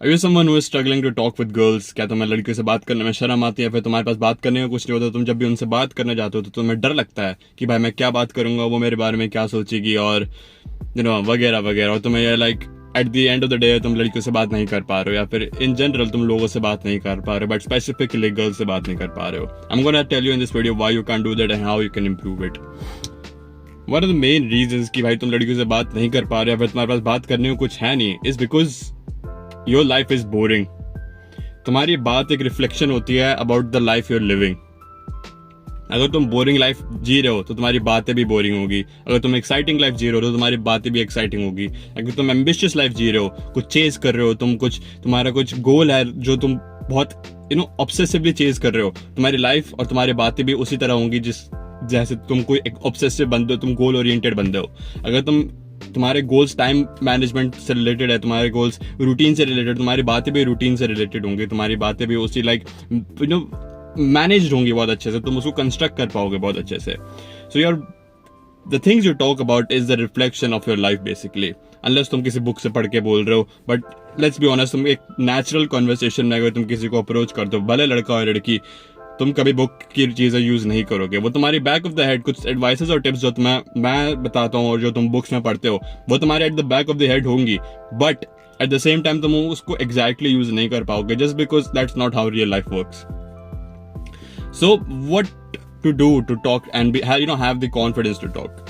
Are you someone who is struggling to talk with girls? क्या तुम्हें लड़कियों से बात करने में शर्म आती है, फिर तुम्हारे पास बात करने का कुछ नहीं होता, तुम जब भी उनसे बात करने जाते हो तो तुम्हें डर लगता है कि भाई मैं क्या बात करूंगा, वो मेरे बारे में क्या सोचेगी, और वगैरह वगैरह, और तुम्हें ये like at the end of the day तुम लड़कियों से बात नहीं कर पा रहे हो, या फिर इन जनरल तुम लोगों से बात नहीं कर पा रहे हो, बट स्पेसिफिकली गर्ल्स से बात नहीं कर पा रहे हो. I am gonna tell you in this video why you can do that and how you can improve it. One of the main reasons कि भाई तुम लड़कियों से बात नहीं कर पा रहे हो, फिर तुम्हारे पास बात करने को कुछ है नहीं, is because your life is boring. तुम्हारी बात एक रिफ्लेक्शन होती है about the life you are living. अगर तुम बोरिंग लाइफ जी रहे हो तो तुम्हारी बातें भी बोरिंग होगी. अगर तुम एक्साइटिंग लाइफ जी रहे हो तो तुम्हारी बातें भी एक्साइटिंग होगी. अगर तुम एम्बिशियस लाइफ जी रहे हो, कुछ चेज कर रहे हो, तुम्हारा कुछ गोल है जो तुम बहुत ऑब्सेसिवली चेज कर रहे हो, तुम्हारी लाइफ और तुम्हारी बातें भी उसी तरह होंगी जैसे तुम कोई एक ऑब्सेसिव बंदे हो, तुम गोल ओरिएंटेड बंदे हो. अगर तुम्हारे गोल्स टाइम मैनेजमेंट से रिलेटेड है, तुम्हारे गोल्स रूटीन से रिलेटेड, तुम्हारी बातें भी रूटीन से रिलेटेड होंगी, तुम्हारी बातें भी उसी लाइक मैनेज होंगी बहुत अच्छे से, तुम उसको कंस्ट्रक्ट कर पाओगे बहुत अच्छे से. So your the things you talk about is the reflection of your life basically, unless तुम किसी बुक से पढ़ के बोल रहे हो. बट लेट्स बी ऑनेस्ट, तुम एक नेचुरल कॉन्वर्सेशन में अगर तुम किसी को अप्रोच करते हो, भले लड़का और लड़की, तुम कभी बुक की चीजें यूज नहीं करोगे. वो तुम्हारी बैक ऑफ द हेड कुछ एडवाइसेस और टिप्स जो मैं बताता हूँ और जो तुम बुक्स में पढ़ते हो, वो तुम्हारे at the back of the head होंगी, but at the same time तुम उसको एग्जैक्टली यूज नहीं कर पाओगे, just because that's not how real life works. So what to do to talk and have the confidence to talk?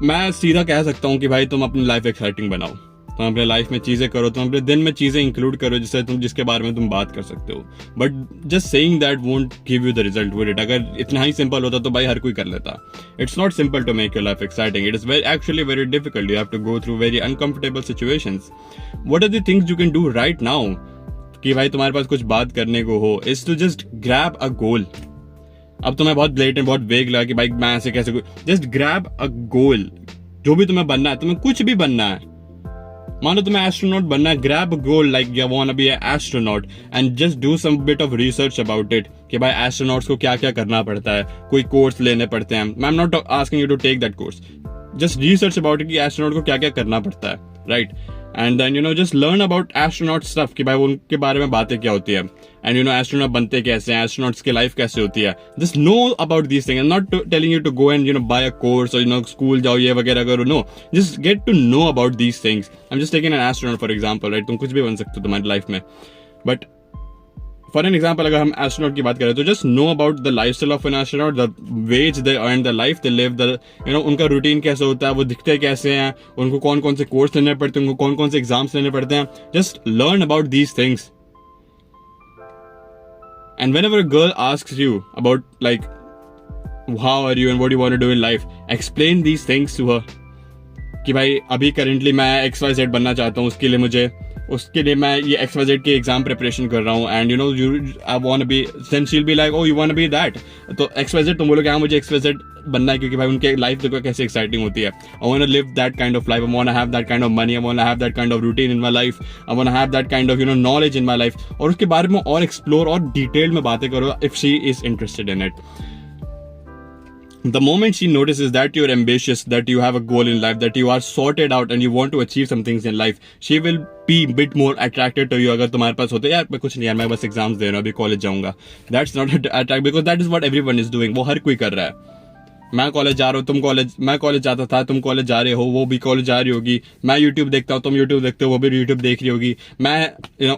मैं सीधा कह सकता हूँ कि भाई तुम अपनी लाइफ एक्साइटिंग बनाओ, तुम अपने लाइफ में चीजें करो, तुम अपने दिन में चीजें इंक्लूड करो जिसके बारे में तुम बात कर सकते हो. But just saying that won't give you the result with it. अगर इतना ही सिंपल होता तो भाई हर कोई कर लेता. It's not simple to make your life exciting. It is actually very difficult. You have to go through very uncomfortable situations. What are the things you can do right now कि भाई तुम्हारे पास कुछ बात करने को हो, is to just grab a goal. अब तुम्हें बहुत ब्लेटेंट, बहुत वेग लगा कि भाई मैं ऐसे कैसे, जस्ट ग्रैब अ गोल. जो भी तुम्हें बनना है, तुम्हें कुछ भी बनना है, मानो तुम्हें एस्ट्रोनॉट बनना है, grab a goal like you want to be an astronaut and just do some bit of research about it कि भाई एस्ट्रोनॉट्स को क्या क्या करना पड़ता है, कोई कोर्स लेने पड़ते हैं. I am not asking you to take that course, just research about it कि एस्ट्रोनॉट को क्या क्या करना पड़ता है, right. And then just learn about astronaut stuff कि भाई उनके बारे में बातें क्या होती है, एंड एस्ट्रोनॉट बनते कैसे हैं, एस्ट्रोनॉट्स की लाइफ कैसे होती है. Just know about these things. Not telling you to go and buy a course और स्कूल जाओ ये वगैरह करो. No, just get to know about these things. I am just taking an astronaut for example, right. तुम कुछ भी बन सकते हो तुम्हारी लाइफ में, बट फॉर एन एग्जाम्पल अगर हम एस्ट्रोनॉट की बात करें तो just know about the life style of an astronaut, the ways they earn, the life they live, उनका रूटीन कैसे होता है, वो दिखते कैसे हैं, उनको कौन कौन से कोर्स लेने पड़ते हैं, उनको कौन कौन से एग्जाम्स लेने पड़ते हैं. Just learn about these things. And whenever a girl asks you about like how are you and what you want to do in life, explain these things to her कि भाई अभी करेंटली मैं XYZ बनना चाहता हूँ, उसके लिए मैं ये XYZ की एग्जाम प्रिपरेशन कर रहा हूँ, and I want to be, then she will be like, oh you want to be that. तो XYZ तुम बोलोगे हाँ मुझे XYZ बनना है, क्योंकि भाई उनके लाइफ देखो कैसे एक्साइटिंग होती है. I want to live that kind of life, I want to have that kind of money, I want to have that kind of routine in my life, I want to have that kind of knowledge in my life. और उसके बारे में और explore और detail में बातें करो if she is interested in it. The moment she notices that you're ambitious, that you have a goal in life, that you are sorted out and you want to achieve some things in life, she will be bit more attracted to you. अगर तुम्हारे पास होते यार मैं कुछ नहीं, यार मैं बस एग्जाम्स दे रहा हूँ, अभी कॉलेज जाऊंगा, that's not attract because that is what everyone is doing. वो हर कोई कर रहा है. मैं कॉलेज जा रहा हूँ, मैं कॉलेज जाता था, तुम कॉलेज जा रहे हो, वो भी कॉलेज जा रही होगी. मैं यूट्यूब देखता हूँ, तुम यूट्यूब देखते हो, वो भी यूट्यूब देख रही होगी. मैं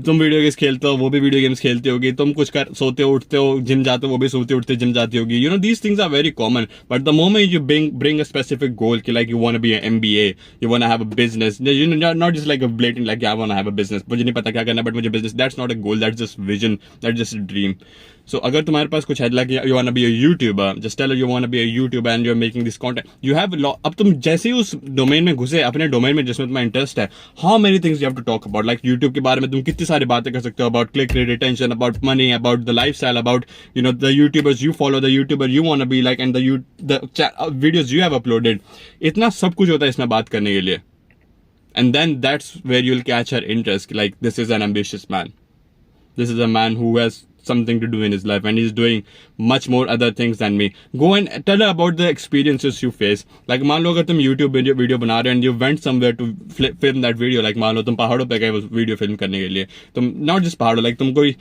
तुम वीडियो गेम्स खेलते हो, वो भी वीडियो गेम्स खेलती होगी. तुम कुछ सोते हो उठते हो, जिम जाते हो, वो भी सोते उठते जिम जाती होगी. These things are very common. But the moment you bring a specific goal कि like you want to be an MBA, you want to have a business, not just like a blatant like I want to have a business, मुझे नहीं पता क्या करना but मुझे business, that's not a goal, that's just vision, that's just a dream. So अगर तुम्हारे पास कुछ है like you want to be a YouTuber, just tell her you want to be a YouTuber and you're making this content. You have अब तुम जैसे ही उस domain में घुसे, अपने डोमेन में जिसमें तुम्हारा इंटरेस्ट है, how many things you have to talk about. Like YouTube के बारे में तुम कितनी सारी बातें कर सकते हो, about click rate, retention, about money, about the lifestyle, about the YouTubers you follow, the YouTuber you want to be like, and the videos you have uploaded. इतना सब कुछ होता है इसमें बात करने के लिए. And then that's where you'll catch her interest. Like, this is an ambitious man. This is a man who has something to do in his life and he's doing much more other things than me. Go and tell her about the experiences you face. Like मान लो अगर तुम YouTube video बना रहे हो and you went somewhere to film that video, like मान लो तुम पहाड़ों पे गए वो वीडियो फिल्म करने के लिए, तुम not just पहाड़ों, like तुम कोई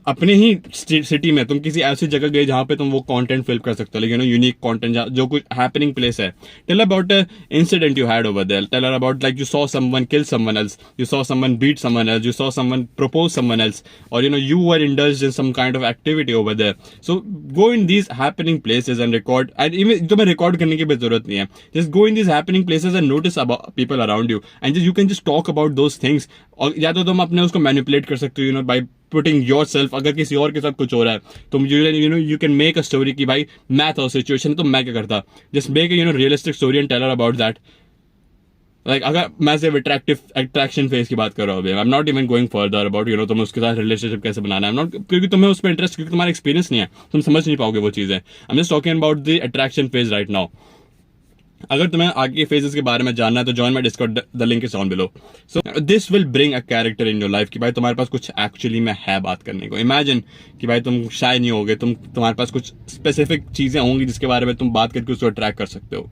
अपने ही सिटी में तुम किसी ऐसी जगह गए जहाँ पे तुम वो कंटेंट फिल्म कर सकते हो, like यूनिक कंटेंट जो कुछ हैपनिंग प्लेस है. Tell about a incident you had over there. Tell her about like you saw someone kill someone else, you saw someone beat someone else, you saw someone propose someone else, or you were indulged in some kind of activity over there. So go in these happening places and record. And even तुम्हें record करने की भी जरूरत नहीं है. Just go in these happening places and notice about people around you, and you can just talk about those things. और या तो तुम अपने उसको manipulate कर सकते हो, by putting yourself. अगर किसी और के साथ कुछ हो रहा है तुम you can make a story कि भाई मैं था उस सिचुएशन, तो मैं क्या करता. Just make a realistic story and tell her about that. Like अगर मैं सिर्फ अट्रैक्शन फेज की बात कर रहा हूँ, आई am not even going further about तुम उसके साथ रिलेशनशिप कैसे बनाना है, नॉट क्योंकि तुम्हें उस पर इंटरेस्ट, क्योंकि तुम्हारा एक्सपीरियंस नहीं है, तुम समझ नहीं पाओगे वो चीजें. आई am just talking about the attraction phase right now. अगर तुम्हें आगे के फेजेस के बारे में जानना है तो join my Discord, the link is on below. So this will bring a character in your life कि भाई तुम्हारे पास कुछ एक्चुअली में है बात करने को. इमेजिन कि भाई तुम शाय नहीं होगे, तुम्हारे पास कुछ स्पेसिफिक चीजें होंगी जिसके बारे में तुम बात करके उसको अट्रैक्ट कर सकते हो.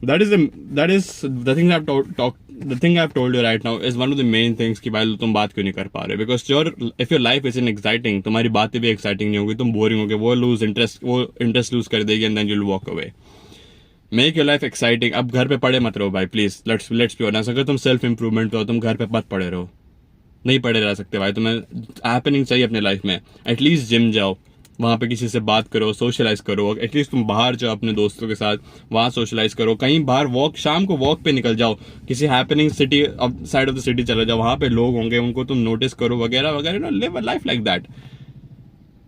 That is the thing I've told you right now is one of the main things कि भाई तुम बात क्यों नहीं कर पा रहे. Because if your life isn't exciting, तुम्हारी बातें भी exciting नहीं होगी, तुम boring होगे, वो interest lose कर देगी and then you'll walk away. Make your life exciting. अब घर पे पड़े मत रहो भाई, प्लीज. let's be honest. अगर तुम सेल्फ इम्प्रूवमेंट हो तुम घर पे मत पड़े रहो, नहीं पड़े रह सकते भाई. तुम्हें हैपनिंग चाहिए अपने लाइफ में. एटलीस्ट जिम जाओ, वहाँ पे किसी से बात करो, सोशलाइज करो. एटलीस्ट तुम बाहर जाओ अपने दोस्तों के साथ, वहाँ सोशलाइज करो. कहीं बाहर वॉक, शाम को वॉक पे निकल जाओ, किसी happening city side of the city चले जाओ, वहाँ पे लोग होंगे उनको तुम नोटिस करो वगैरह वगैरह. Live a life like that.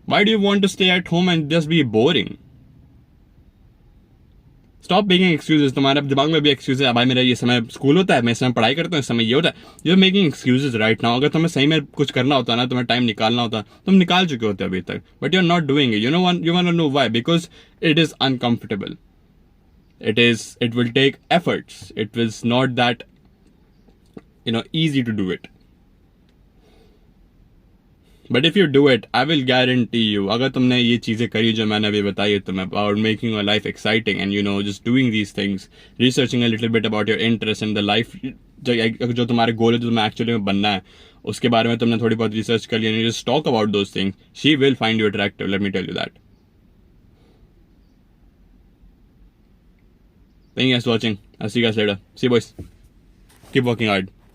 Why do you want to stay at home and just be boring? Stop making excuses. तुम्हारे दिमाग में भी एक्सक्यूज है, भाई मेरा ये समय स्कूल होता है, मैं इस समय पढ़ाई करता हूँ, इस समय ये होता है. You are making excuses right now. अगर तुम्हें सही में कुछ करना होता ना, तुम्हें टाइम निकालना होता, तुम निकाल चुके होते अभी तक, but you are not doing it. You want to know why? Because it is uncomfortable. It will take efforts. It was not that easy to do it. But if you do it, I will guarantee you, अगर तुमने ये चीजें करी जो मैंने अभी बताई है तुम्हें, about making your life exciting and just doing these things, researching a little bit about your interest in the life, जो तुम्हारे गोल है, जो तुम्हें एक्चुअली में बनना है, उसके बारे में तुमने थोड़ी बहुत रिसर्च कर ली, just talk about those things, she will find you attractive. Let me tell you that. Thank you guys for watching. I'll see you guys later. See you boys. Keep working hard.